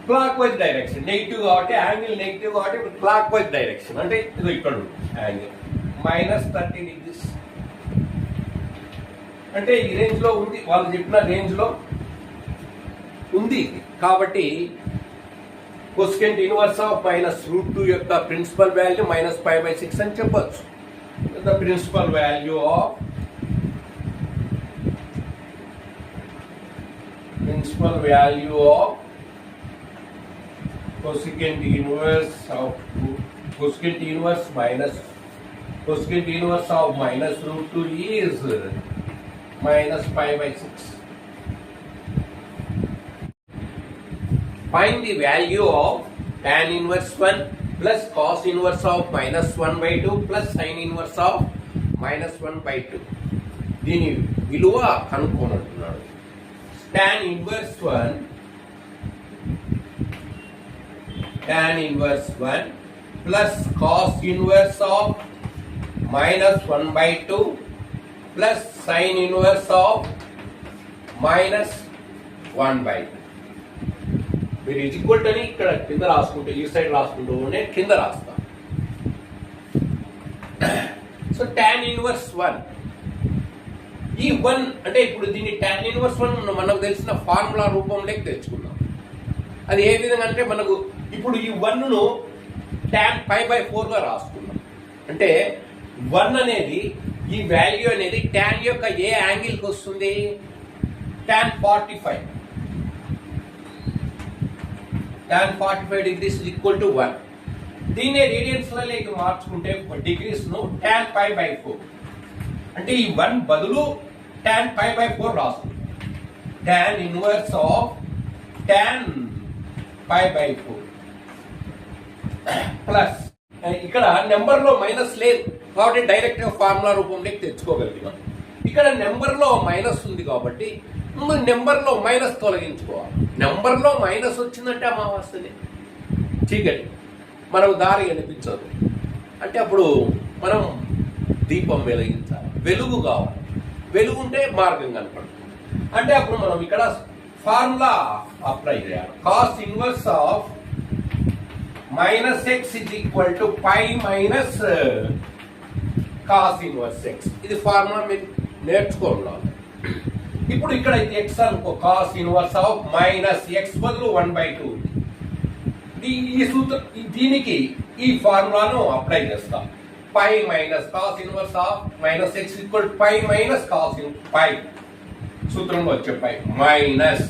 Clock wise direction. Negative కాబట్టి angle negative కాబట్టి ఇప్పుడు క్లాక్ వైజ్ డైరెక్షన్ అంటే ఇది ఇక్కడ ఉంది యాంగిల్ -30 degrees. అంటే ఈ రేంజ్ లో ఉంది, వాళ్ళు చెప్పిన రేంజ్ లో ఉంది. కాబట్టి కొసెకెంట్ ఇన్వర్స్ ఆఫ్ -√2 యొక్క ప్రిన్సిపల్ వాల్యూ -π/6 అని చెప్పొచ్చు. The principal value of cosecant inverse of -√2 is -π/6. Find the value of tan inverse 1 plus cos inverse of -1/2 plus sin inverse of -1/2. దీని విలువ కనుక్కోమంటున్నాడు. tan inverse 1 plus cos inverse of -1/2 plus sin inverse of -1/2. మీరు ఇది equal ఇక్కడ కింద రాసుకుంటే ఈ side రాసుకుంటూ నేను కింద రాస్తా. సో tan ఇన్వర్స్ 1 ఈ 1 అంటే ఇప్పుడు దీన్ని tan ఇన్వర్స్ 1 మనకు తెలిసిన ఫార్ములా రూపంలోకి తెచ్చుకుందాం. అది ఏ విధంగా అంటే మనకు ఇప్పుడు ఈ 1ను tan π/4 గా రాసుకుందాం. అంటే 1 అనేది ఈ వాల్యూ అనేది tan యొక్క ఏ యాంగిల్కి వస్తుంది? tan 45 degrees equal to 1. దీన్నే రేడియన్స్లలోకి మార్చుకుంటే డిగ్రీస్ ను tan π/4 అంటే ఈ 1 బదులు tan π/4 రాసుకుంటాం. tan inverse of tan π/4 plus ఇక్కడ నెంబర్ లో మైనస్ లేదు కాబట్టి డైరెక్ట్ గా ఫార్ములా రూపంలోకి తెచ్చుకోగలిగినాం. ఇక్కడ నెంబర్ లో మైనస్ ఉంది కాబట్టి నెంబర్ లో మైనస్ తొలగించుకోవాలి. నెంబర్ లో మైనస్ వచ్చిందంటే అమావాస్యనే చీకటి, మనకు దారి కనిపించదు. అంటే అప్పుడు మనం దీపం వెలిగించాలి, వెలుగు కావాలి. వెలుగుంటే మార్గం కనపడుతుంది. అంటే అప్పుడు మనం ఇక్కడ ఫార్ములా అప్లై చేయాలి. Cos inverse of -x is equal to π minus cos inverse x. ఇది ఫార్ములా మీరు నేర్చుకోవాలి. ఇప్పుడు ఇక్కడ x అనుకో, cos ఇన్వర్స్ ఆఫ్ -x బదులు 1/2. ఈ సూత్రం దీనికి ఈ ఫార్ములాను అప్లై చేస్తాం. π minus cos inverse of -x equal π minus cos π సూత్రంలో వచ్చే π మైనస్